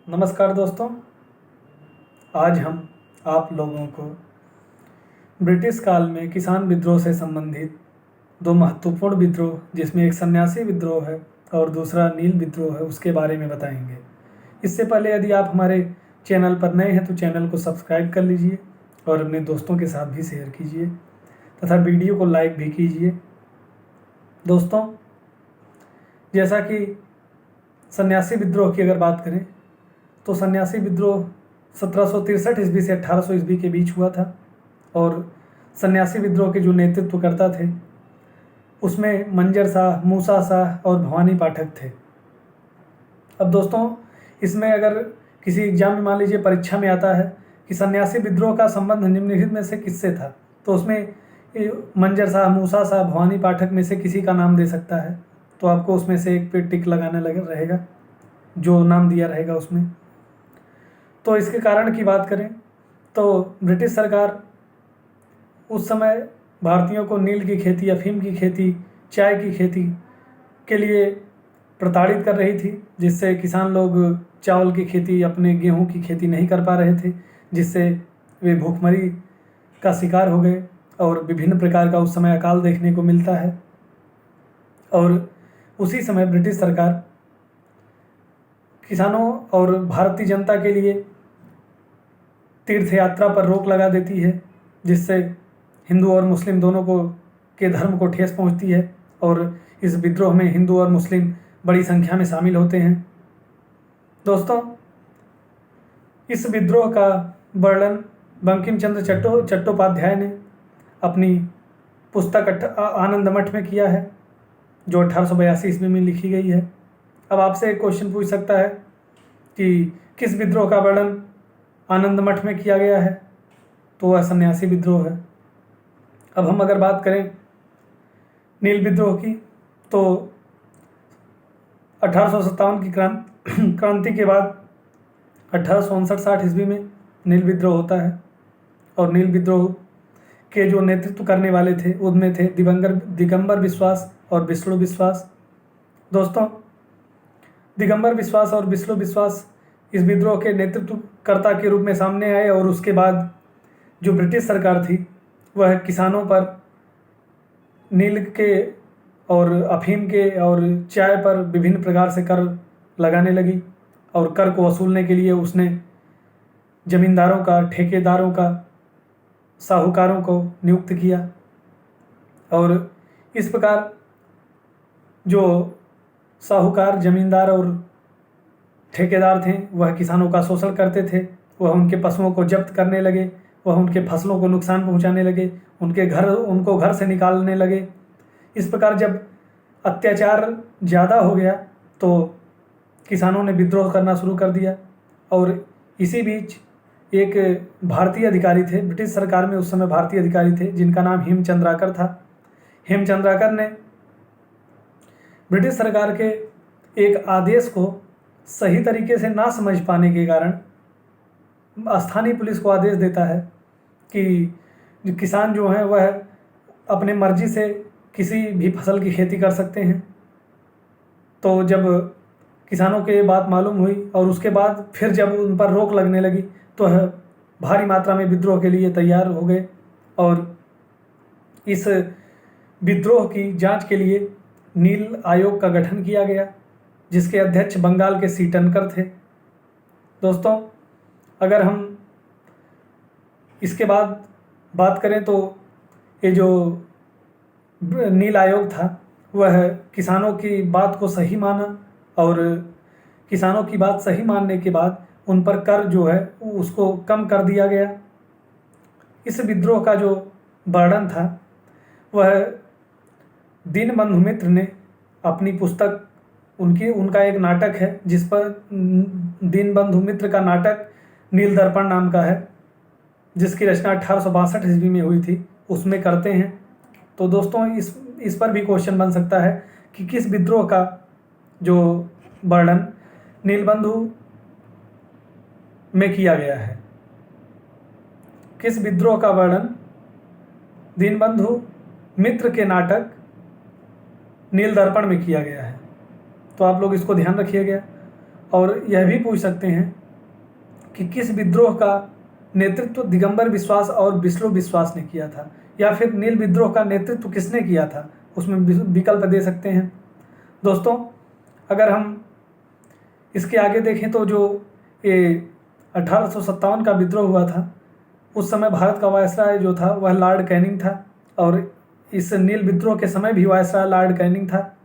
नमस्कार दोस्तों। आज हम आप लोगों को ब्रिटिश काल में किसान विद्रोह से संबंधित दो महत्वपूर्ण विद्रोह, जिसमें एक सन्यासी विद्रोह है और दूसरा नील विद्रोह है, उसके बारे में बताएंगे। इससे पहले यदि आप हमारे चैनल पर नए हैं तो चैनल को सब्सक्राइब कर लीजिए और अपने दोस्तों के साथ भी शेयर कीजिए तथा वीडियो को लाइक भी कीजिए। दोस्तों, जैसा कि सन्यासी विद्रोह की अगर बात करें तो सन्यासी विद्रोह 1763 ईस्वी से 1800 ईस्वी के बीच हुआ था और सन्यासी विद्रोह के जो नेतृत्वकर्ता थे उसमें मंजर शाह, मूसा शाह और भवानी पाठक थे। अब दोस्तों, इसमें अगर किसी एग्जाम में मान लीजिए परीक्षा में आता है कि सन्यासी विद्रोह का संबंध निम्नलिखित में से किससे था, तो उसमें मंजर शाह, मूसा शाह, भवानी पाठक में से किसी का नाम दे सकता है, तो आपको उसमें से एक पे टिक लगाने रहेगा जो नाम दिया रहेगा उसमें। तो इसके कारण की बात करें तो ब्रिटिश सरकार उस समय भारतीयों को नील की खेती, अफीम की खेती, चाय की खेती के लिए प्रताड़ित कर रही थी, जिससे किसान लोग चावल की खेती, अपने गेहूं की खेती नहीं कर पा रहे थे, जिससे वे भूखमरी का शिकार हो गए और विभिन्न प्रकार का उस समय अकाल देखने को मिलता है। और उसी समय ब्रिटिश सरकार किसानों और भारतीय जनता के लिए तीर्थ यात्रा पर रोक लगा देती है, जिससे हिंदू और मुस्लिम दोनों को के धर्म को ठेस पहुंचती है और इस विद्रोह में हिंदू और मुस्लिम बड़ी संख्या में शामिल होते हैं। दोस्तों, इस विद्रोह का वर्णन बंकिम चंद्र चट्टोपाध्याय ने अपनी पुस्तक आनंदमठ में किया है, जो 1882 ईस्वी में लिखी गई है। अब आपसे एक क्वेश्चन पूछ सकता है कि किस विद्रोह का वर्णन आनंदमठ में किया गया है, तो वह सन्यासी विद्रोह है। अब हम अगर बात करें नील विद्रोह की, तो 1857 की क्रांति के बाद 1859-60 ईस्वी में नील विद्रोह होता है और नील विद्रोह के जो नेतृत्व करने वाले थे उनमें थे दिगंबर विश्वास और विष्णु विश्वास। दोस्तों, दिगंबर विश्वास और विष्णु विश्वास इस विद्रोह के नेतृत्वकर्ता के रूप में सामने आए और उसके बाद जो ब्रिटिश सरकार थी वह किसानों पर नील के और अफीम के और चाय पर विभिन्न प्रकार से कर लगाने लगी और कर को वसूलने के लिए उसने जमींदारों का, ठेकेदारों का, साहूकारों को नियुक्त किया और इस प्रकार जो साहूकार, जमींदार और ठेकेदार थे वह किसानों का शोषण करते थे। वह उनके पशुओं को जब्त करने लगे, वह उनके फसलों को नुकसान पहुंचाने लगे, उनको घर से निकालने लगे। इस प्रकार जब अत्याचार ज़्यादा हो गया तो किसानों ने विद्रोह करना शुरू कर दिया और इसी बीच एक भारतीय अधिकारी थे, ब्रिटिश सरकार में उस समय भारतीय अधिकारी थे जिनका नाम हेमचंद्राकर था। हेमचंद्राकर ने ब्रिटिश सरकार के एक आदेश को सही तरीके से ना समझ पाने के कारण स्थानीय पुलिस को आदेश देता है कि किसान जो हैं वह अपने मर्जी से किसी भी फसल की खेती कर सकते हैं। तो जब किसानों को ये बात मालूम हुई और उसके बाद फिर जब उन पर रोक लगने लगी तो वह भारी मात्रा में विद्रोह के लिए तैयार हो गए और इस विद्रोह की जांच के लिए नील आयोग का गठन किया गया, जिसके अध्यक्ष बंगाल के सीटनकर थे। दोस्तों, अगर हम इसके बाद बात करें तो ये जो नील आयोग था वह किसानों की बात को सही माना और किसानों की बात सही मानने के बाद उन पर कर जो है उसको कम कर दिया गया। इस विद्रोह का जो वर्णन था वह दीनबंधु मित्र ने अपनी पुस्तक, उनका एक नाटक है जिस पर दीनबंधु मित्र का नाटक नील दर्पण नाम का है, जिसकी रचना 1862 ईस्वी में हुई थी, उसमें करते हैं। तो दोस्तों, इस पर भी क्वेश्चन बन सकता है कि किस विद्रोह का जो वर्णन नीलबंधु में किया गया है, किस विद्रोह का वर्णन दीनबंधु मित्र के नाटक नील दर्पण में किया गया है। तो आप लोग इसको ध्यान रखिएगा और यह भी पूछ सकते हैं कि किस विद्रोह का नेतृत्व दिगंबर विश्वास और विष्णु विश्वास ने किया था, या फिर नील विद्रोह का नेतृत्व किसने किया था, उसमें विकल्प दे सकते हैं। दोस्तों, अगर हम इसके आगे देखें तो जो ये 1857 का विद्रोह हुआ था, उस समय भारत का वायसराय जो था वह लॉर्ड कैनिंग था, और इस नील विद्रोह के समय भी वायसराय लॉर्ड कैनिंग था।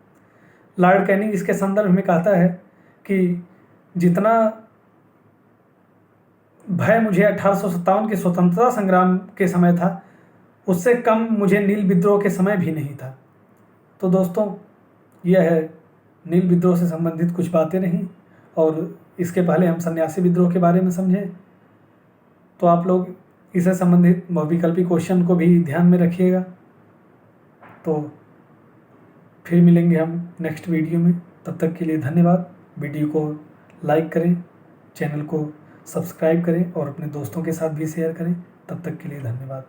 लॉर्ड कैनिंग इसके संदर्भ में कहता है कि जितना भय मुझे 1857 के स्वतंत्रता संग्राम के समय था, उससे कम मुझे नील विद्रोह के समय भी नहीं था। तो दोस्तों, यह है नील विद्रोह से संबंधित कुछ बातें रहीं, और इसके पहले हम सन्यासी विद्रोह के बारे में समझे। तो आप लोग इससे संबंधित बहुविकल्पी क्वेश्चन को भी ध्यान में रखिएगा। तो फिर मिलेंगे हम नेक्स्ट वीडियो में। तब तक के लिए धन्यवाद। वीडियो को लाइक करें, चैनल को सब्सक्राइब करें और अपने दोस्तों के साथ भी शेयर करें। तब तक के लिए धन्यवाद।